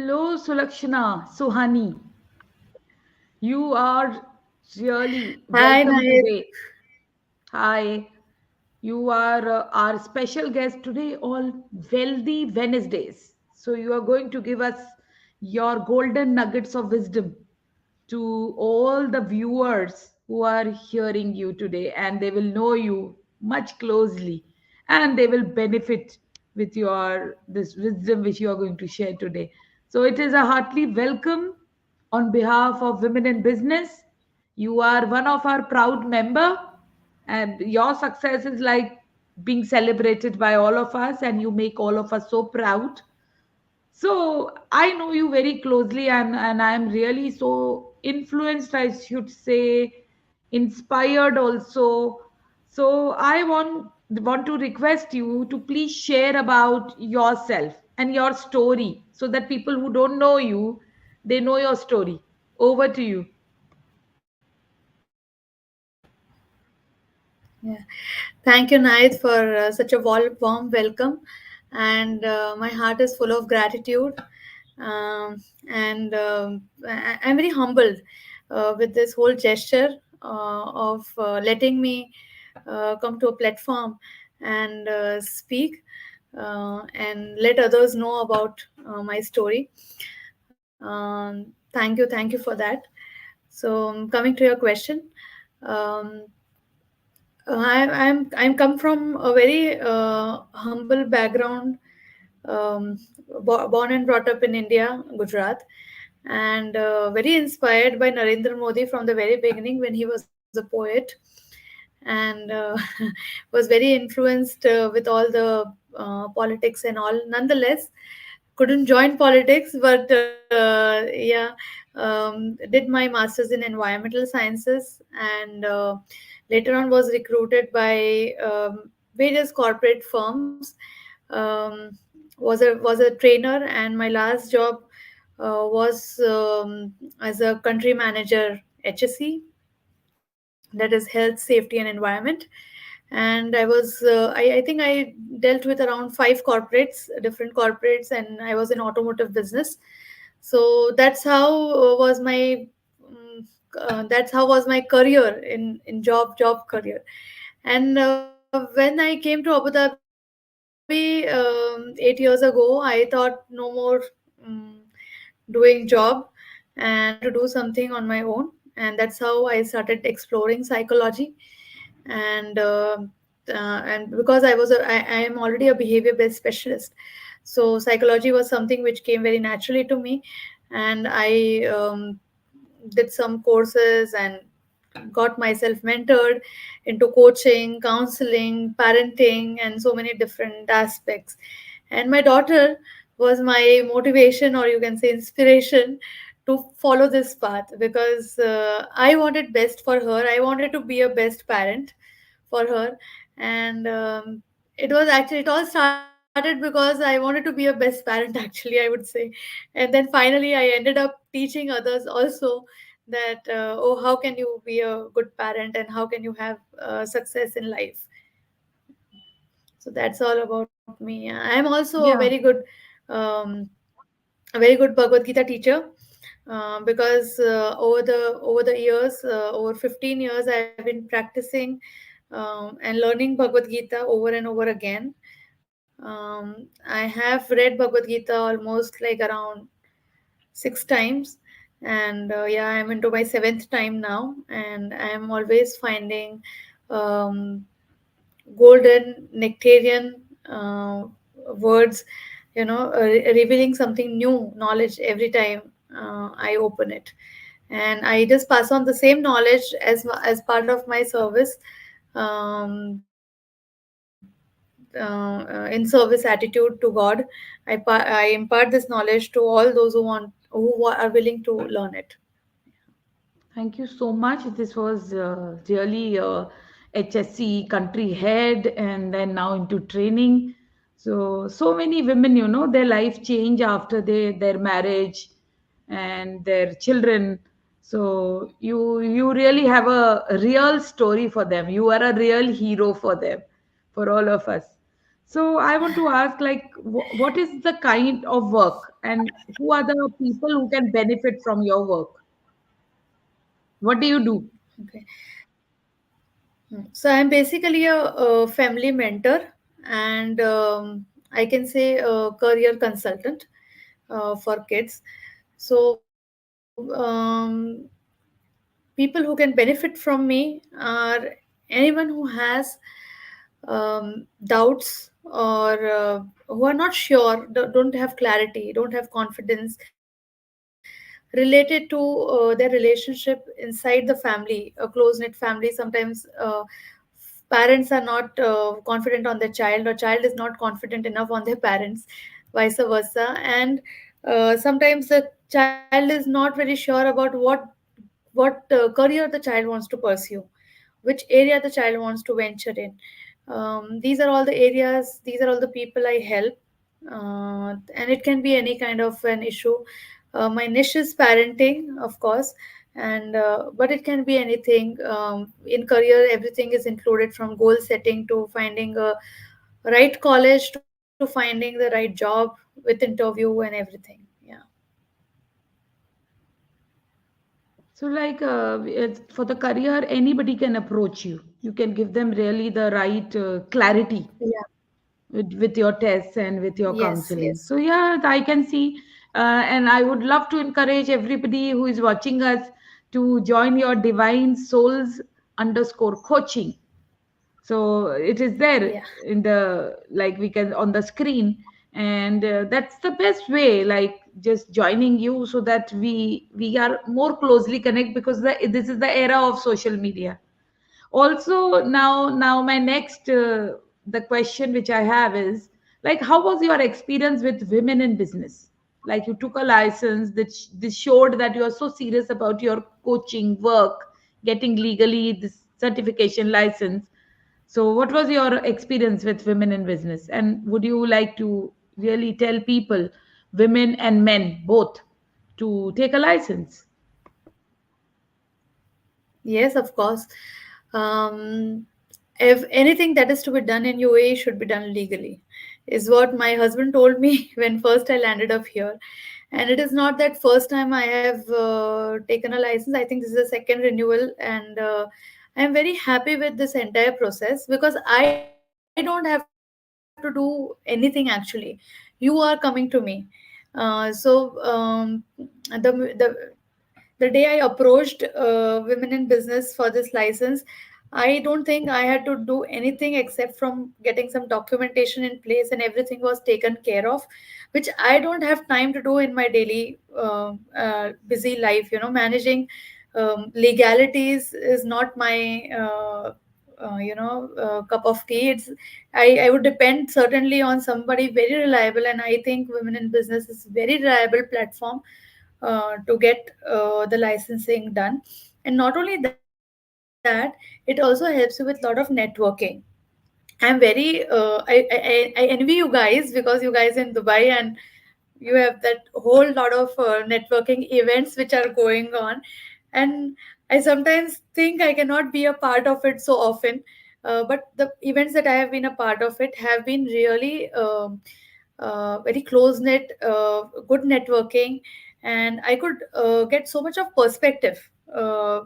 Hello, Sulakshana, Suhani. You are really Hi, welcome Nayet. today. Hi, you are our special guest today on Wealthy Wednesdays. So, you are going to give us your golden nuggets of wisdom to all the viewers who are hearing you today, and they will know you much closely and they will benefit with your this wisdom which you are going to share today. So, it is a heartily welcome on behalf of Women in Business. You are one of our proud member, and your success is like being celebrated by all of us, and you make all of us so proud. So I know you very closely, and I'm really so influenced, I should say, inspired also. So I want to request you to please share about yourself and your story so that people who don't know you, they know your story. Over to you. Yeah. Thank you, Nayet, for such a warm welcome. And my heart is full of gratitude. I'm very humbled with this whole gesture of letting me come to a platform and speak and let others know about my story. Thank you for that. So, coming to your question. Um, I'm come from a very humble background, um, born and brought up in India, Gujarat, and very inspired by Narendra Modi from the very beginning when he was a poet, and was very influenced with all the politics and all. Nonetheless, couldn't join politics, but yeah, did my masters in environmental sciences, and later on was recruited by various corporate firms. um, was a trainer, and my last job was as a country manager, HSE, that is health, safety, and environment. And I think I dealt with around five corporates, different corporates, and I was in automotive business. So that's how was my career in job career. And when I came to Abu Dhabi 8 years ago, I thought no more um, doing job, and I wanted to do something on my own. And that's how I started exploring psychology. And uh, uh, and because I am already a behavior based specialist, so psychology was something which came very naturally to me. And I did some courses and got myself mentored into coaching, counseling, parenting, and so many different aspects. And my daughter was my motivation, or you can say inspiration, to follow this path, because I wanted best for her. I wanted to be a best parent for her. And it all started because I wanted to be a best parent, actually, I would say. And then finally I ended up teaching others also that oh, how can you be a good parent, and how can you have success in life. So that's all about me. I'm also Yeah. um, a very good Bhagavad Gita teacher, because over the years, over 15 years, I've been practicing and learning Bhagavad Gita over and over again. I have read Bhagavad Gita almost like around 6 times, and yeah, I'm into my seventh time now, and I'm always finding um, golden nectarian words, revealing something new, knowledge every time I open it. And I just pass on the same knowledge as part of my service, um, in service attitude to God. I impart this knowledge to all those who are willing to learn it. Thank you so much. This was really HSC country head and then now into training. So many women, their life change after their marriage and their children. So you really have a real story for them. You are a real hero for them, for all of us. So I want to ask, like, what is the kind of work, and who are the people who can benefit from your work? What do you do? Okay. So I'm basically a family mentor, and I can say a career consultant for kids. So people who can benefit from me are anyone who has doubts, or who are not sure, don't have clarity, don't have confidence related to their relationship inside the family, a close knit family. Sometimes parents are not confident on their child, or child is not confident enough on their parents, vice versa. And sometimes the child is not very sure about what career the child wants to pursue, which area the child wants to venture in. These are all the areas, these are all the people I help. And it can be any kind of an issue. My niche is parenting, of course, and but it can be anything. In career, everything is included, from goal setting to finding a right college, to finding the right job with interview and everything. Yeah. So, like, for the career, anybody can approach you. You can give them really the right clarity Yeah. with your tests and with your Yes, counseling. yes. So, yeah, I can see. And I would love to encourage everybody who is watching us to join your Divine Souls underscore coaching. So it is there Yeah. in the, like, we can on the screen. And that's the best way, like, just joining you so that we are more closely connect, because this is the era of social media. Also, now my next the question which I have is, like, how was your experience with women in business? Like, you took a license, this showed that you are so serious about your coaching work, getting legally this certification license. So what was your experience with women in business, and would you like to really tell people, women and men both, to take a license? Yes, of course. Um, if anything that is to be done in UAE should be done legally, is what my husband told me when first I landed up here. And it is not that first time I have taken a license. I think this is a second renewal, and I am very happy with this entire process, because I don't have to do anything actually. You are coming to me. The the day I approached women in business for this license, I don't think I had to do anything except from getting some documentation in place, and everything was taken care of, which I don't have time to do in my daily busy life. Managing legalities is not my cup of tea. I would depend certainly on somebody very reliable, and I think women in business is very reliable platform to get the licensing done. And not only that, it also helps you with a lot of networking. I'm very I envy you guys, because you guys in Dubai, and you have that whole lot of networking events which are going on. And I sometimes think I cannot be a part of it so often. But the events that I have been a part of it have been really very close knit, good networking, and I could get so much of perspective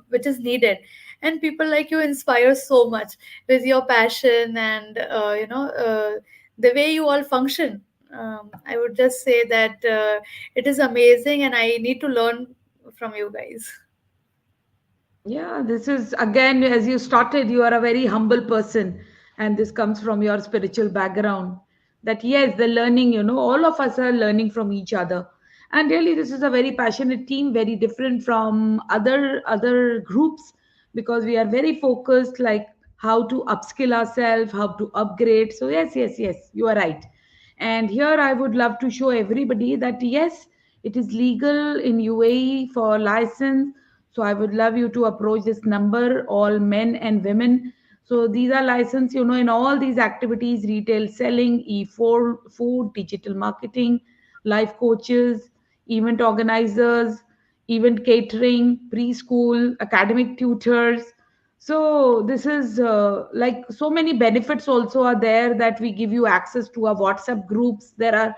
which is needed. And people like you inspire so much with your passion, and the way you all function. I would just say that it is amazing, and I need to learn from you guys. Yeah, this is again, as you started, you are a very humble person, and this comes from your spiritual background. That, yes, the learning, all of us are learning from each other. And really, this is a very passionate team, very different from other groups, because we are very focused, like, how to upskill ourselves, how to upgrade. So, yes, yes, yes, you are right. And here I would love to show everybody that, yes, it is legal in UAE for license. So I would love you to approach this number, all men and women. So these are licensed, in all these activities: retail selling, E4 food, digital marketing, life coaches, event organizers, event catering, preschool, academic tutors. So this is like so many benefits also are there, that we give you access to our WhatsApp groups. There are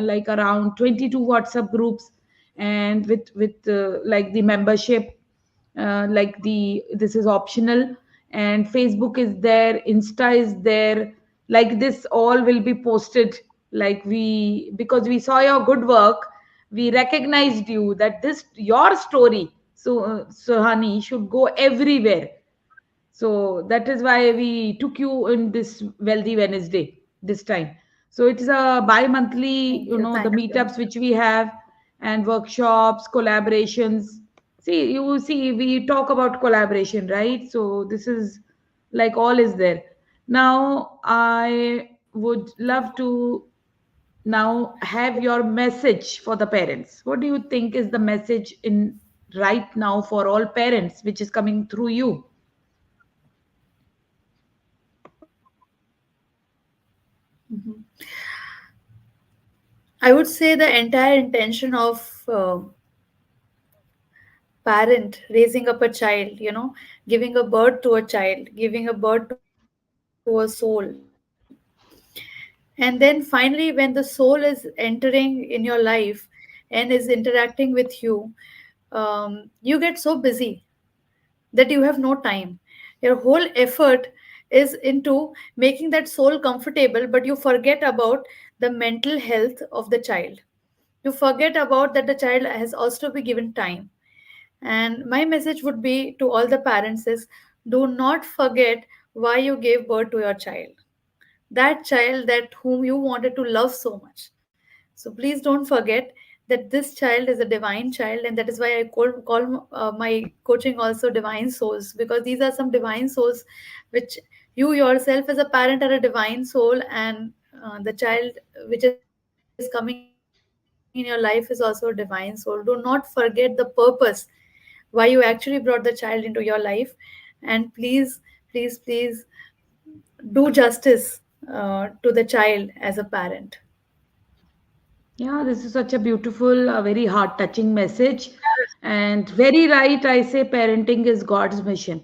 like around 22 WhatsApp groups, and with like the membership, like the this is optional, and Facebook is there, Insta is there. Like this all will be posted. Like we, because we saw your good work, we recognized you that this your story, so honey, should go everywhere. So that is why we took you in this Wealthy Wednesday this time. So it's a bi-monthly, Thank you. the Thank you. meetups which we have, and workshops, collaborations. See, you see, we talk about collaboration, right? So this is like all is there. Now I would love to now have your message for the parents. What do you think is the message in right now for all parents, which is coming through you? Mhm. I would say the entire intention of parent raising up a child, giving a birth to a child, giving a birth to a soul. And then finally, when the soul is entering in your life and is interacting with you, you get so busy that you have no time. Your whole effort is into making that soul comfortable, but you forget about the mental health of the child. You forget about that the child has also be given time. And my message would be to all the parents is, do not forget why you gave birth to your child. That child that whom you wanted to love so much. So please don't forget that this child is a divine child, and that is why I call my coaching also divine souls, because these are some divine souls which you yourself as a parent are a divine soul, and the child which is coming in your life is also a divine soul. Do not forget the purpose why you actually brought the child into your life, and please do justice to the child as a parent. Yeah, this is such a beautiful, very heart touching message. And very right, I say parenting is God's mission.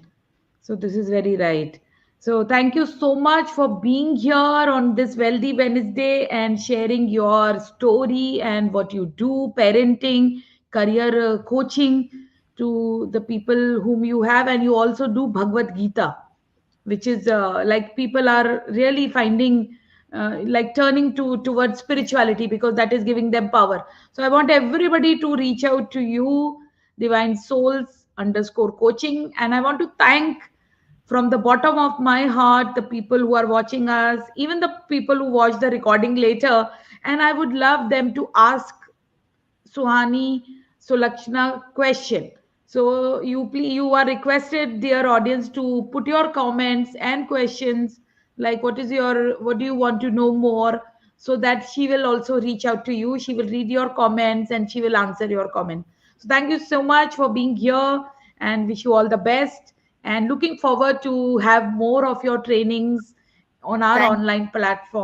So, this is very right. So, thank you so much for being here on this Wealthy Wednesday and sharing your story and what you do, parenting, career coaching to the people whom you have. And you also do Bhagavad Gita, which is like people are really finding like turning to towards spirituality, because that is giving them power. So I want everybody to reach out to you, Divine Souls underscore coaching, and I want to thank from the bottom of my heart the people who are watching us, even the people who watch the recording later. And I would love them to ask Suhani Sulakshana question. So you are requested, dear audience, to put your comments and questions, like what do you want to know more, so that she will also reach out to you. She will read your comments and she will answer your comment. So thank you so much for being here, and wish you all the best. And looking forward to have more of your trainings on our Thank online platform.